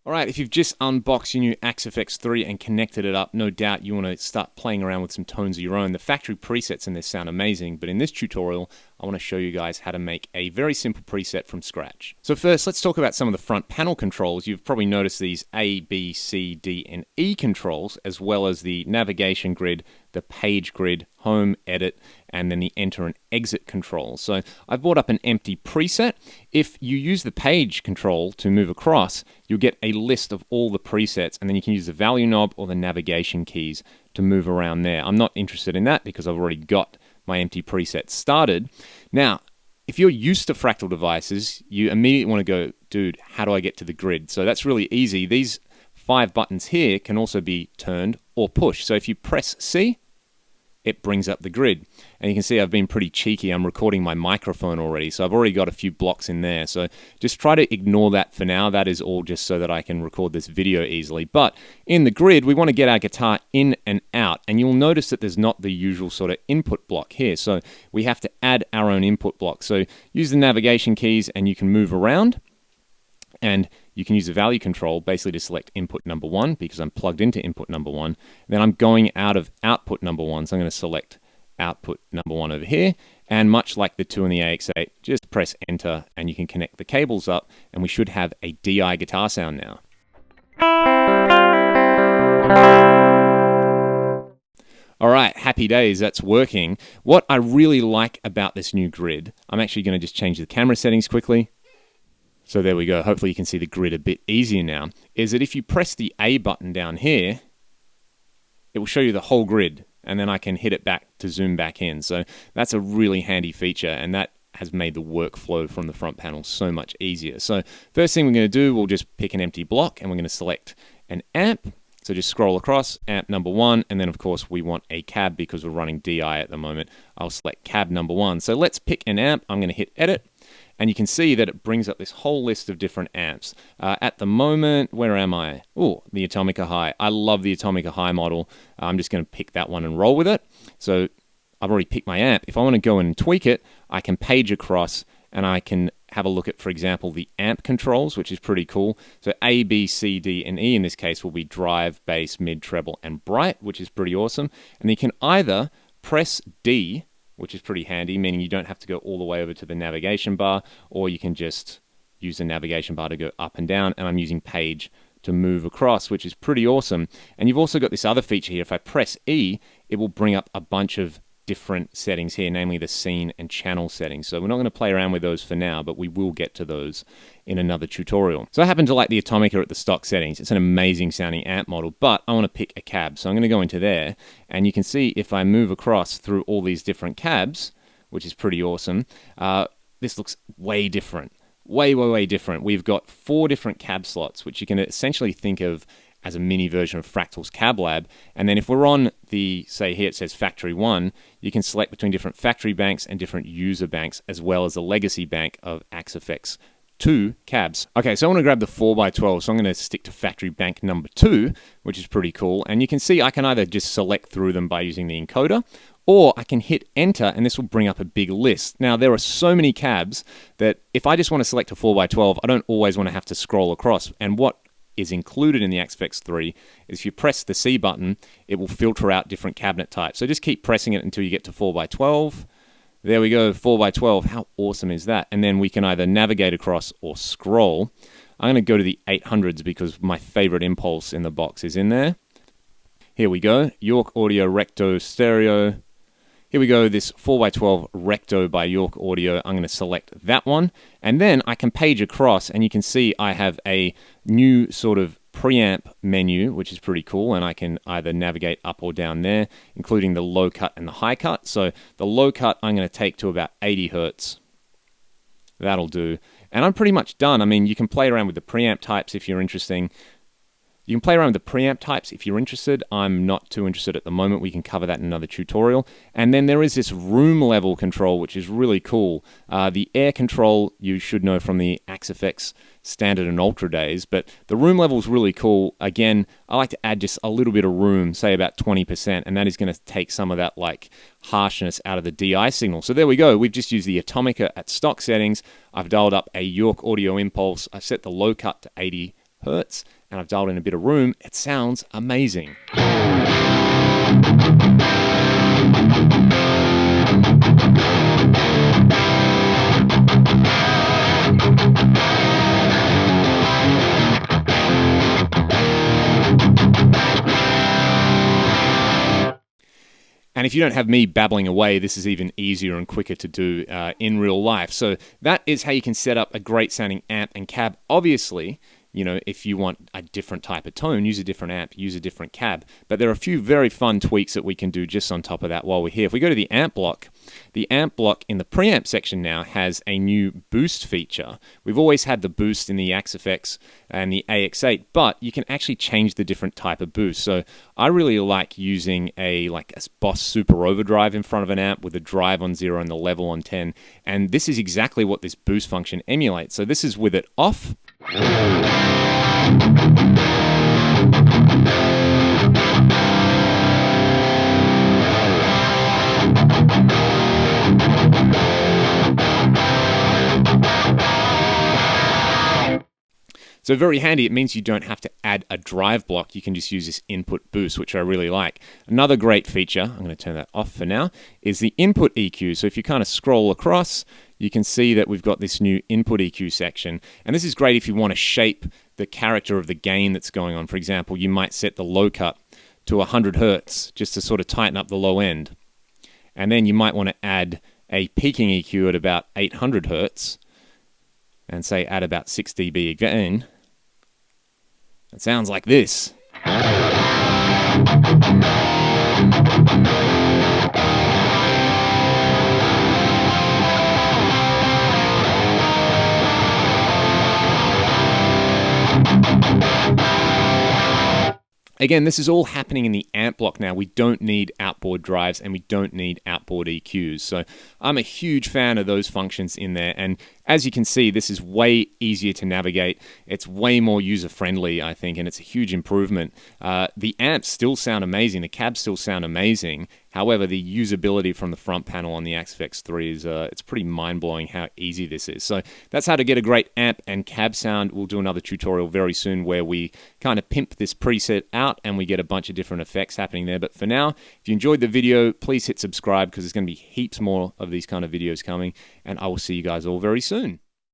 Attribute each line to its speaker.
Speaker 1: All right, if you've just unboxed your new Axe 3 and connected it up, no doubt you want to start playing around with some tones of your own. The factory presets in this sound amazing, but in this tutorial, I want to show you guys how to make a very simple preset from scratch. So first, let's talk about some of the front panel controls. You've probably noticed these A, B, C, D, and E controls, as well as the navigation grid, the page grid, home, edit, and then the enter and exit controls. So I've brought up an empty preset. If you use the page control to move across, you'll get a list of all the presets, and then you can use the value knob or the navigation keys to move around there. I'm not interested in that because I've already got my empty preset started. Now, if you're used to Fractal devices, you immediately want to go, dude, how do I get to the grid? So that's really easy. These 5 buttons here can also be turned or pushed. So if you press C, it brings up the grid. And you can see I've been pretty cheeky. I'm recording my microphone already, so I've already got a few blocks in there. So just try to ignore that for now. That is all just so that I can record this video easily. But in the grid, we want to get our guitar in and out. And you'll notice that there's not the usual sort of input block here. So we have to add our own input block. So use the navigation keys and you can move around. And you can use the value control basically to select input number 1 because I'm plugged into input number 1. Then I'm going out of output number 1, so I'm going to select output number 1 over here. And much like the 2 and the AX8, just press enter and you can connect the cables up and we should have a DI guitar sound now. All right, happy days, that's working. What I really like about this new grid, I'm actually going to just change the camera settings quickly. So there we go. Hopefully you can see the grid a bit easier now. Is that if you press the A button down here, it will show you the whole grid, and then I can hit it back to zoom back in. So that's a really handy feature, and that has made the workflow from the front panel so much easier. So first thing we're going to do, we'll just pick an empty block, and we're going to select an amp. So just scroll across, amp number 1, and then of course we want a cab because we're running DI at the moment. I'll select cab number 1. So let's pick an amp. I'm going to hit edit. And you can see that it brings up this whole list of different amps. At the moment, where am I? Oh, the Atomica High. I love the Atomica High model. I'm just going to pick that one and roll with it. So I've already picked my amp. If I want to go in and tweak it, I can page across and I can have a look at, for example, the amp controls, which is pretty cool. So A, B, C, D, and E in this case will be drive, bass, mid, treble, and bright, which is pretty awesome. And you can either press D, which is pretty handy, meaning you don't have to go all the way over to the navigation bar, or you can just use the navigation bar to go up and down, and I'm using page to move across, which is pretty awesome. And you've also got this other feature here. If I press E, it will bring up a bunch of different settings here, namely the scene and channel settings. So we're not going to play around with those for now, but we will get to those in another tutorial. So I happen to like the Atomica at the stock settings. It's an amazing sounding amp model, but I want to pick a cab. So I'm going to go into there, and you can see if I move across through all these different cabs, which is pretty awesome, this looks way different. Way different. We've got 4 different cab slots, which you can essentially think of as a mini version of Fractal's Cab Lab. And then if we're on the, say here it says Factory 1, you can select between different factory banks and different user banks, as well as the legacy bank of Axe 2 cabs. Okay, so I want to grab the 4x12, so I'm going to stick to factory bank number 2, which is pretty cool. And you can see I can either just select through them by using the encoder, or I can hit enter and this will bring up a big list. Now there are so many cabs that if I just want to select a 4x12, I don't always want to have to scroll across. And what is included in the Axe 3 is if you press the C button, it will filter out different cabinet types. So just keep pressing it until you get to 4x12. There we go, 4x12. How awesome is that? And then we can either navigate across or scroll. I'm going to go to the 800s because my favorite impulse in the box is in there. Here we go, York Audio Recto Stereo. Here we go, this 4x12 Recto by York Audio. I'm going to select that one. And then I can page across and you can see I have a new sort of preamp menu, which is pretty cool. And I can either navigate up or down there, including the low cut and the high cut. So the low cut I'm going to take to about 80 hertz. That'll do. And I'm pretty much done. I mean, you can play around with the preamp types if you're interested. You can play around with the preamp types if you're interested. I'm not too interested at the moment. We can cover that in another tutorial. And then there is this room level control, which is really cool. The air control you should know from the Axe standard and ultra days, but the room level is really cool. Again, I like to add just a little bit of room, say about 20%, and that is going to take some of that like harshness out of the DI signal. So there we go. We've just used the Atomica at stock settings. I've dialed up a York Audio Impulse. I've set the low cut to 80 hertz, and I've dialed in a bit of room. It sounds amazing. And if you don't have me babbling away, this is even easier and quicker to do in real life. So that is how you can set up a great sounding amp and cab. Obviously, you know, if you want a different type of tone, use a different amp, use a different cab. But there are a few very fun tweaks that we can do just on top of that while we're here. If we go to the amp block in the preamp section now has a new boost feature. We've always had the boost in the Axe-FX and the AX8, but you can actually change the different type of boost. So I really like using a Boss Super Overdrive in front of an amp with the drive on 0 and the level on 10. And this is exactly what this boost function emulates. So this is with it off. So very handy. It means you don't have to add a drive block. You can just use this input boost, which I really like. Another great feature, I'm going to turn that off for now, is the input EQ. So if you kind of scroll across, you can see that we've got this new input EQ section. And this is great if you want to shape the character of the gain that's going on. For example, you might set the low cut to 100 hertz just to sort of tighten up the low end. And then you might want to add a peaking EQ at about 800 hertz and say add about 6 dB again. It sounds like this. Again, this is all happening in the amp block now. We don't need outboard drives and we don't need outboard EQs. So I'm a huge fan of those functions in there. And as you can see, this is way easier to navigate. It's way more user-friendly, I think, and it's a huge improvement. The amps still sound amazing. The cabs still sound amazing. However, the usability from the front panel on the Axe-FX 3 is it's pretty mind-blowing how easy this is. So that's how to get a great amp and cab sound. We'll do another tutorial very soon where we kind of pimp this preset out and we get a bunch of different effects happening there. But for now, if you enjoyed the video, please hit subscribe because there's going to be heaps more of these kind of videos coming, and I will see you guys all very soon.